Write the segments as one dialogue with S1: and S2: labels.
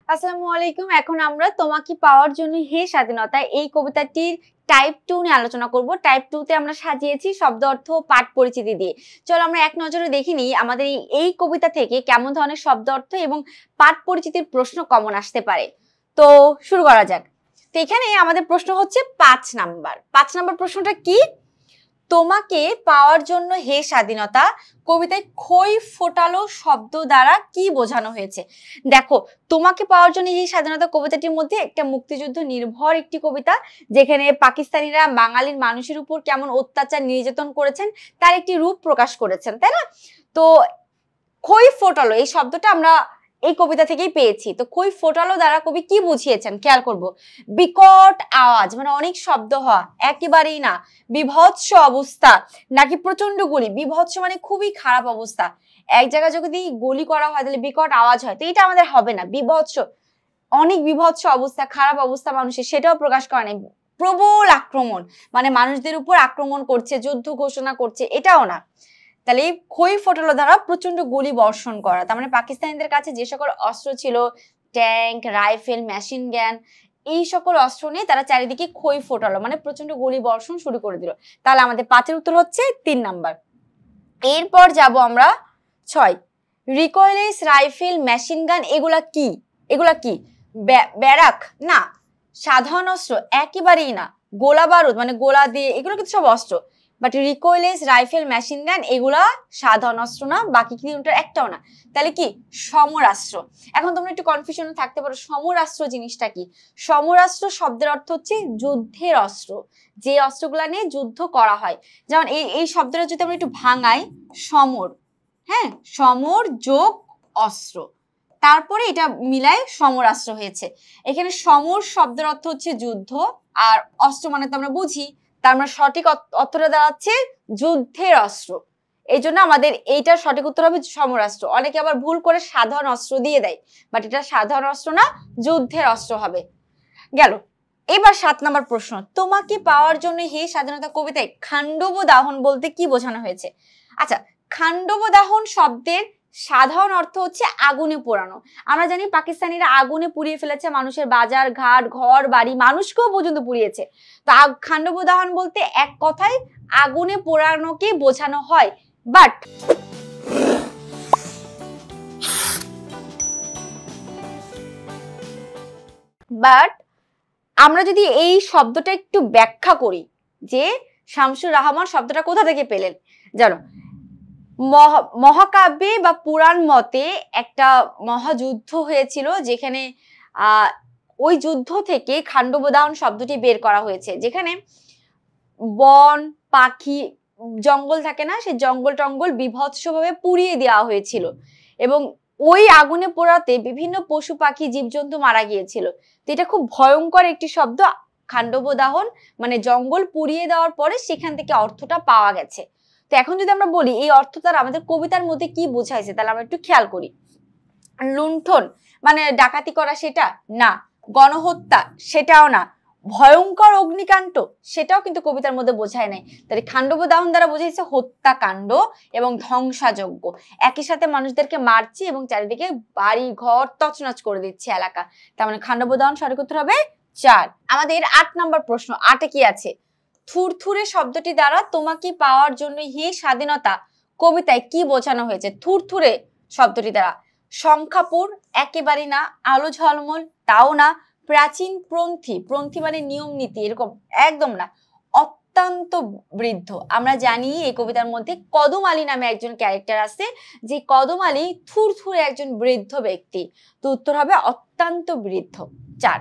S1: আসসালামু আলাইকুম। এখন আমরা তোমাকে পাওয়ার জন্য হে স্বাধীনতা এই কবিতাটির টাইপ 2 নিয়ে আলোচনা করব। টাইপ 2 তে আমরা সাজিয়েছি শব্দ অর্থ পাঠ পরিচিতি দিয়ে। চলো আমরা এক নজরে দেখে নিই আমাদের এই কবিতা থেকে কেমন ধরনের শব্দ অর্থ এবং পাঠ পরিচিতির প্রশ্ন কমন আসতে পারে। তো শুরু করা যাক। তো এখানে আমাদের প্রশ্ন হচ্ছে 5 নাম্বার। 5 নাম্বার প্রশ্নটা কি? তোমাকে পাওয়ার জন্য হে স্বাধীনতা কবিতায় খই ফোটালো শব্দ দ্বারা কি বোঝানো হয়েছে? দেখো, তোমাকে পাওয়ার জন্য হে স্বাধীনতা কবিতাটির মধ্যে একটা মুক্তিযুদ্ধ নির্ভর একটি কবিতা, যেখানে পাকিস্তানিরা বাঙালির মানুষের উপর কেমন অত্যাচার নির্যাতন করেছেন তার একটি রূপ প্রকাশ করেছেন, তাই না? তো খই ফোটালো এই শব্দটা আমরা এই কবিতা থেকেই পেয়েছি। তো খই ফোটালো দ্বারা কবি কি বুঝিয়েছেন খেয়াল করব। বিকট আওয়াজ মানে অনেক শব্দ হওয়া, একেবারেই না। বিভৎস অবস্থা নাকি প্রচন্ড গুলি। বিভৎস মানে খুবই খারাপ অবস্থা, এক জায়গায় যদি গুলি করা হয় তাহলে বিকট আওয়াজ হয়, তো এটা আমাদের হবে না। বিভৎস, অনেক বিভৎস অবস্থা, খারাপ অবস্থা মানুষের, সেটাও প্রকাশ করে নাই। প্রবল আক্রমণ মানে মানুষদের উপর আক্রমণ করছে, যুদ্ধ ঘোষণা করছে, এটাও না। তাহলে খই ফোটালো দ্বারা প্রচন্ড গুলি বর্ষণ করা, তার মানে পাকিস্তানিদের কাছে যে সকল অস্ত্র ছিল, ট্যাঙ্ক, রাইফেল, মেশিন গান, এই সকল অস্ত্র নিয়ে তারা চারিদিকে খই ফোটালো মানে প্রচন্ড গুলি বর্ষণ শুরু করে দিল। তাহলে আমাদের 5 এর উত্তর হচ্ছে 3 নাম্বার। এরপর যাব আমরা 6। রিকয়েললেস রাইফেল, মেশিন গান এগুলা কি? এগুলা কি? ব্যারাক না, সাধারণ অস্ত্র একেবারেই না। গোলা বারুদ মানে গোলা দিয়ে, এগুলো কিন্তু সব অস্ত্র। But recoilless rifle, machine gun এগুলা সাধারণ অস্ত্র না, বাকি কিন্তু একটাও না। তাহলে কি? সমরাস্ত্র। এখন তোমরা একটু কনফিউশনে থাকতে পারো, সমরাস্ত্র জিনিসটা কি? সমরাস্ত্র শব্দের অর্থ হচ্ছে যুদ্ধের অস্ত্র, যে অস্ত্রগুলা নিয়ে যুদ্ধ করা হয়। যেমন এই শব্দটা যদি আমরা একটু ভাঙাই, সমর, হ্যাঁ, সমর যোগ অস্ত্র, তারপরে এটা মিলায় সমরাস্ত্র হয়েছে। এখানে সমর শব্দের অর্থ হচ্ছে যুদ্ধ, আর অস্ত্র মানে তো আমরা বুঝি, তার মানে সঠিক অর্থটা দাঁড়াচ্ছে যুদ্ধের অস্ত্র। এই জন্য আমাদের এইটার সঠিক উত্তর হবে সমরাস্ত্র। অনেকে আবার ভুল করে সাধারণ অস্ত্র দিয়ে দেয়, বাট এটা সাধারণ অস্ত্র না, যুদ্ধের অস্ত্র হবে। গেল। এবার 7 নম্বর প্রশ্ন, তোমাকে পাওয়ার জন্য হে স্বাধীনতা কবিতায় খান্ডব দাহন বলতে কি বোঝানো হয়েছে? আচ্ছা, খান্ডব দাহন শব্দের সাধারণ অর্থ হচ্ছে আগুনে পোড়ানো। আমরা জানি পাকিস্তানিরা আগুনে পুড়িয়ে ফেলেছে মানুষের বাজার ঘাট, ঘর বাড়ি, মানুষকেও পর্যন্ত পুড়িয়েছে। তো খান্ডব দাহন বলতে এক কথায় আগুনে পোড়ানোকে বোঝানো হয়। বাট আমরা যদি এই শব্দটা একটু ব্যাখ্যা করি, যে শামসুর রহমান শব্দটা কোথা থেকে পেলেন জানো? মহাকাব্যে বা পুরাণ মতে একটা মহাযুদ্ধ হয়েছিল, যেখানে ওই যুদ্ধ থেকে খান্ডব দাহন শব্দটি বের করা হয়েছে, যেখানে বন পাখি জঙ্গল থাকে না, সেই জঙ্গল টঙ্গল বিভৎসভাবে পুড়িয়ে দেওয়া হয়েছিল, এবং ওই আগুনে পোড়াতে বিভিন্ন পশু পাখি জীবজন্তু মারা গিয়েছিল। তো এটা খুব ভয়ঙ্কর একটি শব্দ, খান্ডব দাহন মানে জঙ্গল পুড়িয়ে দেওয়ার পরে সেখান থেকে অর্থটা পাওয়া গেছে। তো এখন যদি আমরা বলি এই অর্থটা আমাদের কবিতার মধ্যে কি বোঝাইছে, তাহলে আমরা একটু খেয়াল করি। লুণ্ঠন মানে ডাকাতি করা, সেটা না। গণহত্যা, সেটাও না। ভয়ঙ্কর অগ্নিকাণ্ড, সেটাও কিন্তু কবিতার মধ্যে বোঝায় নাই। তাহলে খান্ডব দাহন দ্বারা বোঝাইছে হত্যাকাণ্ড এবং ধ্বংসাযজ্ঞ, একই সাথে মানুষদেরকে মারছি এবং চারিদিকে বাড়ি ঘর তছনছ করে দিচ্ছে এলাকা। তার মানে খান্ডব দাহন সঠিক উত্তর হবে 4। আমাদের 8 নম্বর প্রশ্ন, 8-এ কি আছে? থুরথুরে শব্দটি দ্বারা তোমাকে পাওয়ার জন্য হে স্বাধীনতা কবিতায় কি বোঝানো হয়েছে? থুরথুরে শব্দটি দ্বারা সংখ্যাপুর একেবারে না, আলো ঝলমল তাও না, প্রাচীন পন্থী, পন্থী মানে নিয়ম নীতি এরকম একদম না, অত্যন্ত বৃদ্ধ। আমরা জানি এই কবিতার মধ্যে কদম আলী নামে একজন ক্যারেক্টার আছে, যে কদম আলী থুরথুরে একজন বৃদ্ধ ব্যক্তি। তো উত্তর হবে অত্যন্ত বৃদ্ধ, 4।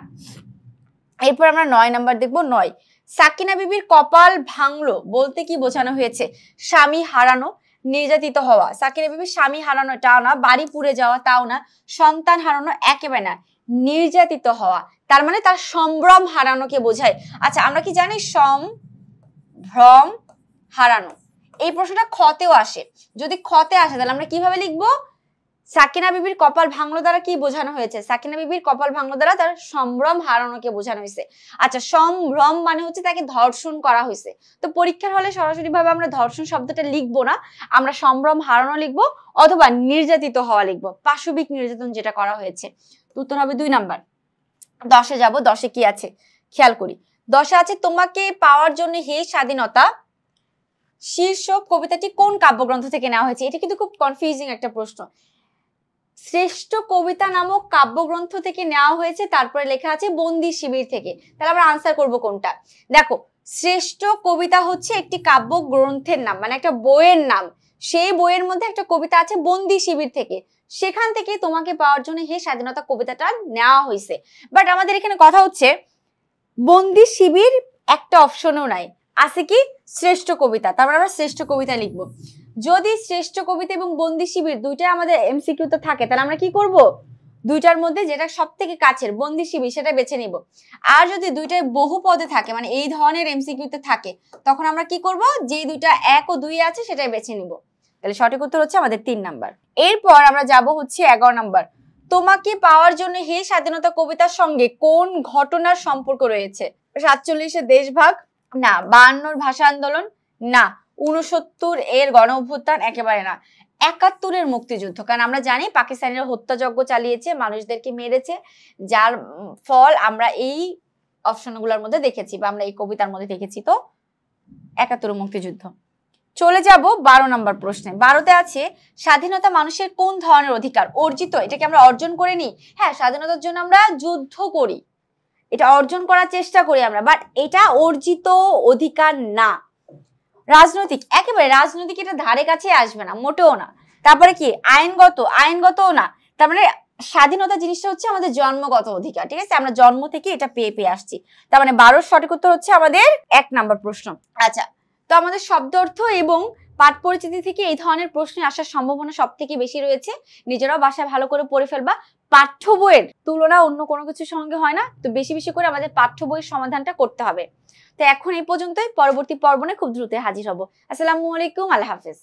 S1: এরপর আমরা 9 নাম্বার দেখবো। 9, সাকিনা বিবির কপাল ভাঙলো বলতে কি বোঝানো হয়েছে? স্বামী হারানো, নির্যাতিত হওয়া। সাকিনা বিবির স্বামী হারানো তাও না, বাড়ি পুড়ে যাওয়া তাও না, সন্তান হারানো একেবারে না, নির্যাতিত হওয়া, তার মানে তার সম্ভ্রম হারানোকে বোঝায়। আচ্ছা, আমরা কি জানি সম্ভ্রম হারানো? এই প্রশ্নটা খতেও আসে। যদি খতে আসে তাহলে আমরা কিভাবে লিখবো? সাকিনা বিবির কপাল ভাঙলো দ্বারা কি বোঝানো হয়েছে? সাকিনা বিবির কপাল ভাঙলো দ্বারা তার সম্ভ্রম হারানোকে বোঝানো হয়েছে। আচ্ছা, সম্ভ্রম মানে হচ্ছে তাকে ধর্ষণ করা হয়েছে। তো পরীক্ষার হলে সরাসরি ভাবে আমরা ধর্ষণ শব্দটা লিখবো না, আমরা সম্ভ্রম হারানো লিখবো, অথবা নির্যাতিত হওয়া লিখবো, পাশবিক নির্যাতন যেটা করা হয়েছে। উত্তর হবে 2 নাম্বার। 10-এ যাব, 10-এ কি আছে খেয়াল করি। 10-এ আছে তোমাকে পাওয়ার জন্য হে স্বাধীনতা শীর্ষক কবিতাটি কোন কাব্যগ্রন্থ থেকে নেওয়া হয়েছে? এটা কিন্তু খুব কনফিউজিং একটা প্রশ্ন। শ্রেষ্ঠ কবিতা নামক কাব্যগ্রন্থ থেকে নেওয়া হয়েছে, তারপরে লেখা আছে বন্দি শিবির থেকে। তাহলে আমরা আনসার করব কোনটা? দেখো, শ্রেষ্ঠ কবিতা হচ্ছে একটি কাব্যগ্রন্থের নাম, মানে একটা বইয়ের নাম। সেই বইয়ের মধ্যে একটা কবিতা আছে বন্দি শিবির থেকে, সেখান থেকে তোমাকে পাওয়ার জন্য হে স্বাধীনতা কবিতাটা নেওয়া হয়েছে। বাট আমাদের এখানে কথা হচ্ছে বন্দি শিবির একটা অপশনও নাই, আছে কি শ্রেষ্ঠ কবিতা। তারপর আমরা শ্রেষ্ঠ কবিতা লিখবো। যদি শ্রেষ্ঠ কবিতা এবং বন্দি শিবির দুইটাই আমাদের এমসিকিউতে থাকে, তাহলে আমরা কি করব? দুইটার মধ্যে যেটা সব থেকে কাছের বন্দি শিবির সেটা বেছে নিব। আর যদি দুইটাই বহু পদে থাকে, মানে এই ধরনের এমসিকিউতে থাকে, তখন আমরা কি করব? যে দুইটা 1 ও 2 আছে সেটাই বেছে নিব। তাহলে সঠিক উত্তর হচ্ছে আমাদের 3 নাম্বার। এরপর আমরা যাব হচ্ছে 11 নাম্বার। তোমাকে পাওয়ার জন্য হে স্বাধীনতা কবিতার সঙ্গে কোন ঘটনার সম্পর্ক রয়েছে? 47-এর দেশভাগ না, 52-র ভাষা আন্দোলন না, 69 এর গণ অভ্যুত্থান একেবারে না, 71-এর মুক্তিযুদ্ধ। কারণ আমরা জানি পাকিস্তানিরা হত্যাযজ্ঞ চালিয়েছে, মানুষদেরকে মেরেছে, যার ফল আমরা এই অপশনগুলোর মধ্যে দেখেছি বা আমরা এই কবিতার মধ্যে দেখেছি। তো 71 মুক্তিযুদ্ধ। চলে যাব 12 নম্বর প্রশ্নে। 12-তে আছে স্বাধীনতা মানুষের কোন ধরনের অধিকার? অর্জিত। এটাকে আমরা অর্জন করে নিই। হ্যাঁ, স্বাধীনতার জন্য আমরা যুদ্ধ করি, এটা অর্জন করার চেষ্টা করি আমরা, বাট এটা অর্জিত অধিকার না। রাজনৈতিক, একেবারে রাজনৈতিক এটা ধারে কাছে আসবে না, মোটেও না। তারপরে কি আইনগত, আইনগতও না। তার মানে স্বাধীনতা জিনিসটা হচ্ছে আমাদের জন্মগত অধিকার, ঠিক আছে? আমরা জন্ম থেকে এটা পেয়ে পেয়ে আসছি। তার মানে 12-র সঠিক উত্তর হচ্ছে আমাদের 1 নাম্বার প্রশ্ন। আচ্ছা, তো আমাদের শব্দ অর্থ এবং পাঠ পরিচিতি থেকে এই ধরনের প্রশ্ন আসার সম্ভাবনা সব থেকে বেশি রয়েছে। নিজেরাও বাসায় ভালো করে পড়ে ফেলবা। পাঠ্য বইয়ের তুলনা অন্য কোনো কিছুর সঙ্গে হয় না, তো বেশি বেশি করে আমাদের পাঠ্য বইয়ের সমাধানটা করতে হবে। তো এখন এই পর্যন্তই, পরবর্তী পর্বনে খুব দ্রুত হাজির হব। আসসালামু আলাইকুম, আল্লাহ হাফেজ।